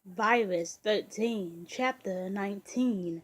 Virus 13, Chapter 19.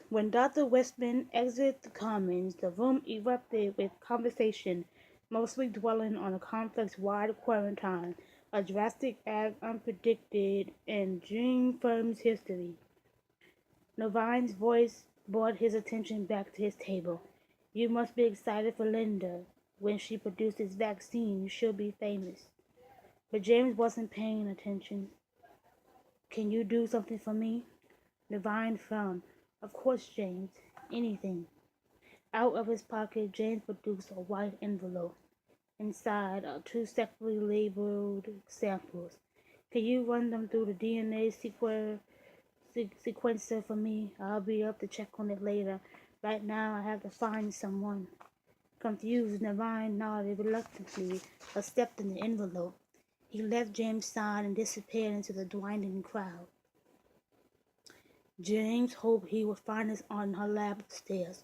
When Dr. Westman exited the Commons, the room erupted with conversation, mostly dwelling on the conflict's wide quarantine, a drastic act unpredicted in Dream Firm's history. Novine's voice brought his attention back to his table. You must be excited for Linda. When she produces vaccine, she'll be famous. But James wasn't paying attention. Can you do something for me? Devine frowned. Of course, James. Anything. Out of his pocket, James produced a white envelope. Inside are two separately labeled samples. Can you run them through the DNA sequencer for me? I'll be up to check on it later. Right now, I have to find someone. Confused, Devine nodded reluctantly, accepting the envelope. He left James' side and disappeared into the dwindling crowd. James hoped he would find his aunt in her lab upstairs.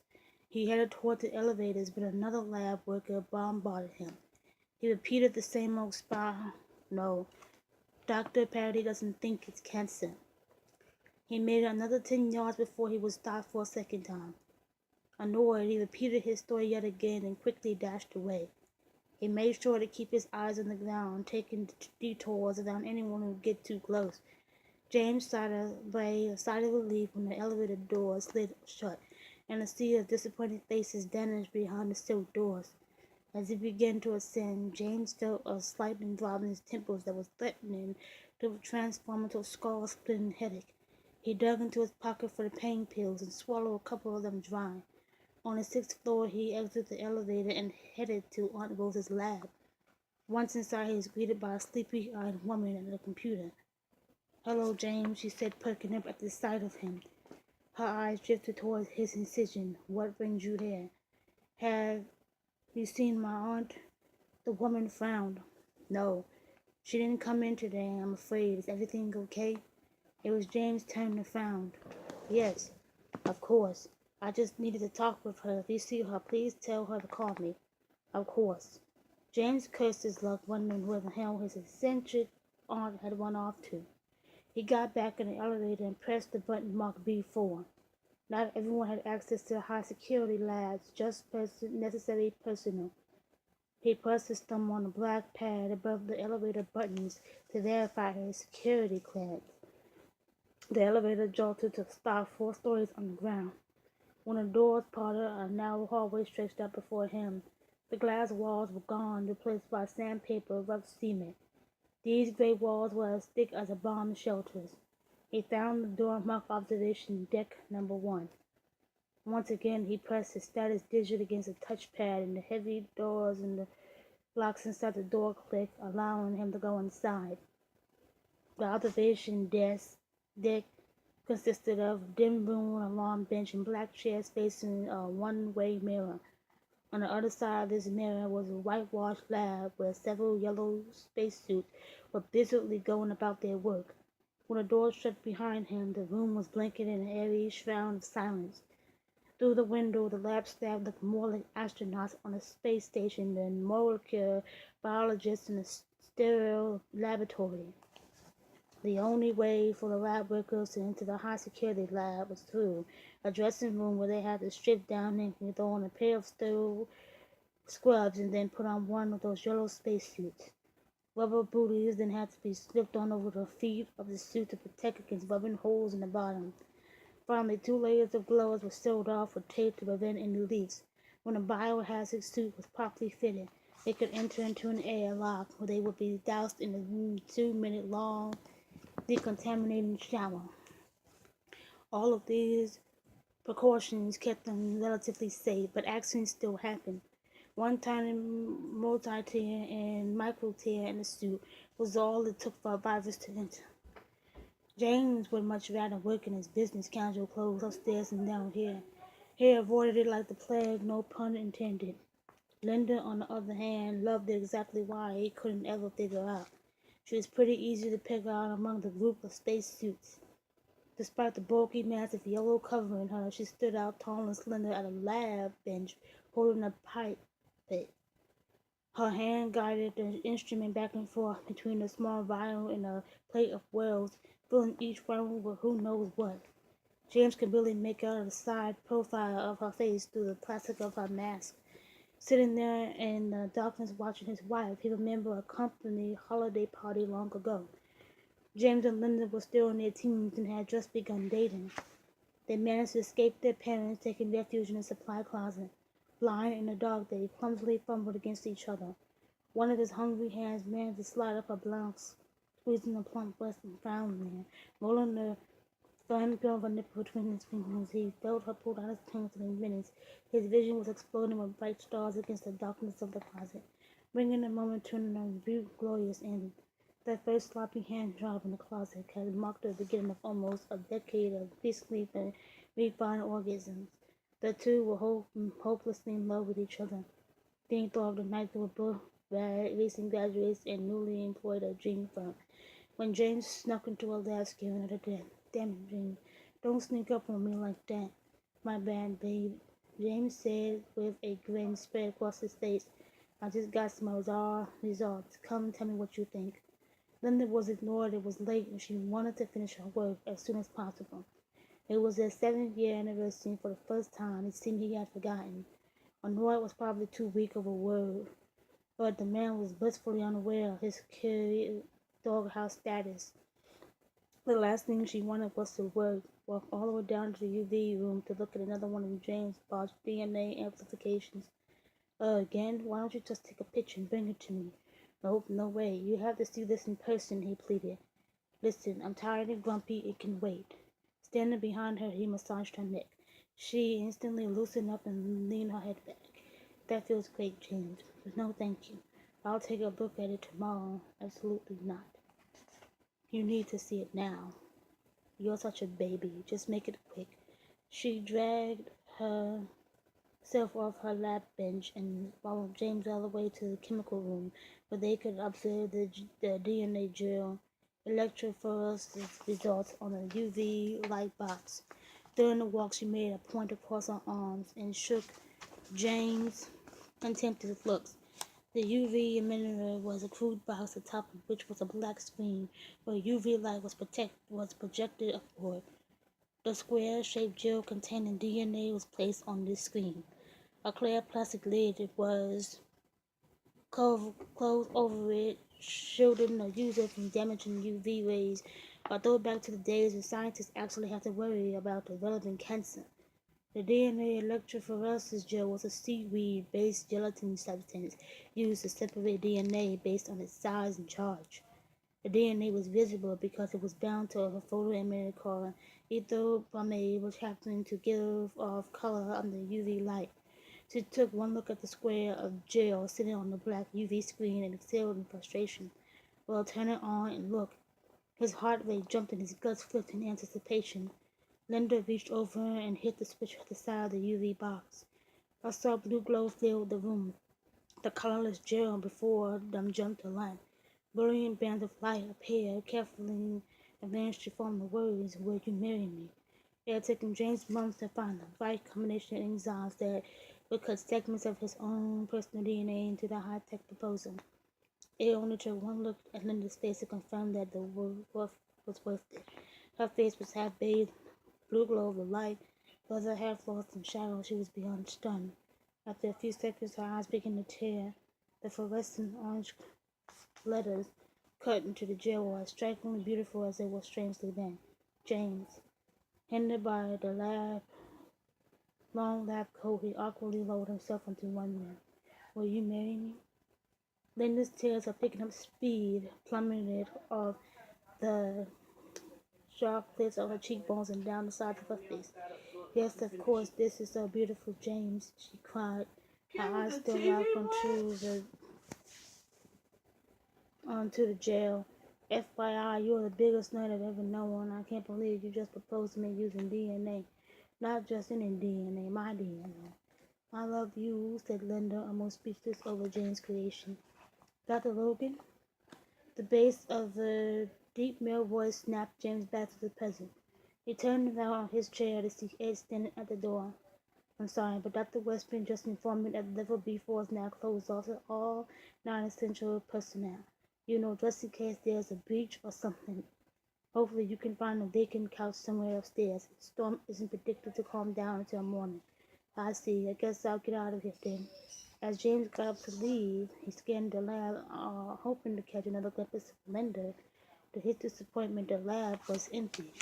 He headed toward the elevators, but another lab worker bombarded him. He repeated the same old spell. No, Dr. Parody doesn't think it's cancer. He made it another 10 yards before he was stopped for a second time. Annoyed, he repeated his story yet again and quickly dashed away. He made sure to keep his eyes on the ground, taking detours around anyone who would get too close. James sighed a sigh of relief when the elevator door slid shut, and a sea of disappointed faces vanished behind the silk doors. As he began to ascend, James felt a slight throb in his temples that was threatening to transform into a skull-splitting headache. He dug into his pocket for the pain pills and swallowed a couple of them dry. On the sixth floor, he exited the elevator and headed to Aunt Rose's lab. Once inside, he was greeted by a sleepy-eyed woman at the computer. "Hello, James," she said, perking up at the sight of him. Her eyes drifted towards his incision. "What brings you here? Have you seen my aunt?" The woman frowned. "No, she didn't come in today, I'm afraid. Is everything okay?" It was James' turn to frown. "Yes, of course. I just needed to talk with her. If you see her, please tell her to call me." "Of course." James cursed his luck, wondering where the hell his eccentric aunt had run off to. He got back in the elevator and pressed the button marked B4. Not everyone had access to the high security labs, just necessary personnel. He pressed his thumb on the black pad above the elevator buttons to verify his security clearance. The elevator jolted to a stop 4 stories underground. When the doors parted, a narrow hallway stretched out before him. The glass walls were gone, replaced by sandpaper, rough cement. These gray walls were as thick as a bomb shelters. He found the door marked Observation Deck Number 1. Once again, he pressed his status digit against the touchpad, and the heavy doors and the locks inside the door clicked, allowing him to go inside. The observation deck consisted of a dim room, an alarm bench, and black chairs facing a one-way mirror. On the other side of this mirror was a whitewashed lab where several yellow spacesuits were busily going about their work. When the door shut behind him, the room was blanketed in an airy shroud of silence. Through the window, the lab staff looked more like astronauts on a space station than molecular biologists in a sterile laboratory. The only way for the lab workers to enter the high security lab was through a dressing room where they had to strip down and throw on a pair of sterile scrubs and then put on one of those yellow spacesuits. Rubber booties then had to be slipped on over the feet of the suit to protect against rubbing holes in the bottom. Finally, 2 layers of gloves were sealed off with tape to prevent any leaks. When a biohazard suit was properly fitted, they could enter into an airlock where they would be doused in a 2-minute long decontaminating shower. All of these precautions kept them relatively safe, but accidents still happened. One tiny multi-tear and micro-tear in the suit was all it took for a virus to enter. James would much rather work in his business casual clothes upstairs than down here. He avoided it like the plague, no pun intended. Linda, on the other hand, loved it exactly why he couldn't ever figure out. She was pretty easy to pick out among the group of space suits. Despite the bulky, massive yellow covering her, she stood out tall and slender at a lab bench, holding a pipe. Her hand guided the instrument back and forth between the small vial and a plate of wells, filling each one with who knows what. James could barely make out the side profile of her face through the plastic of her mask. Sitting there in the darkness watching his wife, he remembered a company holiday party long ago. James and Linda were still in their teens and had just begun dating. They managed to escape their parents, taking refuge in a supply closet. Blind in the dark, they clumsily fumbled against each other. One of his hungry hands managed to slide up her blouse, squeezing the plump breast and found there, rolling the fine girl of a nipple between his fingers. He felt her pull out his pants in minutes. His vision was exploding with bright stars against the darkness of the closet, bringing the moment to an view glorious end. That first sloppy hand job in the closet had marked the beginning of almost a decade of peacefully refined orgasms. The two were hopelessly in love with each other. Then he thought of the night they were both recent graduates and newly employed at a dream firm. When James snuck into her lab, scaring her to death. Damn it, James. Don't sneak up on me like that. My bad, babe. James said with a grin spread across his face. I just got some results. Come and tell me what you think. Linda was ignored. It was late and she wanted to finish her work as soon as possible. It was their 7th-year anniversary. For the first time, it seemed he had forgotten. Annoyed was probably too weak of a word, but the man was blissfully unaware of his doghouse status. The last thing she wanted was to walk all the way down to the UV room to look at another one of James' botched DNA amplifications. Again? Why don't you just take a picture and bring it to me? Nope, no way. You have to see this in person, he pleaded. Listen, I'm tired and grumpy. It can wait. Standing behind her, he massaged her neck. She instantly loosened up and leaned her head back. That feels great, James. But no, thank you. I'll take a look at it tomorrow. Absolutely not. You need to see it now. You're such a baby. Just make it quick. She dragged herself off her lab bench and followed James all the way to the chemical room where they could observe the DNA gel electrophoresis results on a UV light box. During the walk, she made a point across her arms and shook James' contemptuous looks. The UV emitter was a crude box, the top of which was a black screen where UV light was projected upward. The square-shaped gel containing DNA was placed on this screen. A clear plastic lid was closed over it, shielding the user from damaging UV rays. A throwback to the days when scientists actually had to worry about developing cancer. The DNA electrophoresis gel was a seaweed-based gelatin substance used to separate DNA based on its size and charge. The DNA was visible because it was bound to a photoemitter called ethylbromide, which happened to give off color under UV light. She took one look at the square of gel sitting on the black UV screen and exhaled in frustration. Well, turn it on and look. His heart rate jumped and his guts flipped in anticipation. Linda reached over and hit the switch at the side of the UV box. A soft blue glow filled the room. The colorless gel before them jumped to life. Brilliant bands of light appeared carefully and managed to form the words, "Will you marry me?" It had taken James months to find the right combination of enzymes that would cut segments of his own personal DNA into the high-tech proposal. It only took one look at Linda's face to confirm that the worth was worth it. Her face was half bathed in the blue glow of the light, the other half lost in shadow. She was beyond stunned. After a few seconds, her eyes began to tear. The fluorescent orange letters cut into the gel were as strikingly beautiful as they were strangely then. James. Hindered by the long lab coat, he awkwardly lowered himself into one knee. Will you marry me? Linda's tears are picking up speed, plummeted off the sharp cliffs of her cheekbones and down the sides of her face. Yes, of course, this is so beautiful, James, she cried, her eyes still locked onto the gel. FYI, you're the biggest nerd I've ever known. I can't believe you just proposed to me using DNA. Not just any DNA, my DNA. I love you, said Linda, almost speechless over Jane's creation. Dr. Logan? The bass of the deep male voice snapped James back to the present. He turned around on his chair to see Ed standing at the door. I'm sorry, but Dr. Westman just informed me that level B4 is now closed off to all non-essential personnel. You know, just in case there's a breach or something. Hopefully you can find a vacant couch somewhere upstairs. The storm isn't predicted to calm down until morning. I see. I guess I'll get out of here then. As James got up to leave, he scanned the lab, hoping to catch another glimpse of Linda. To his disappointment, the lab was empty.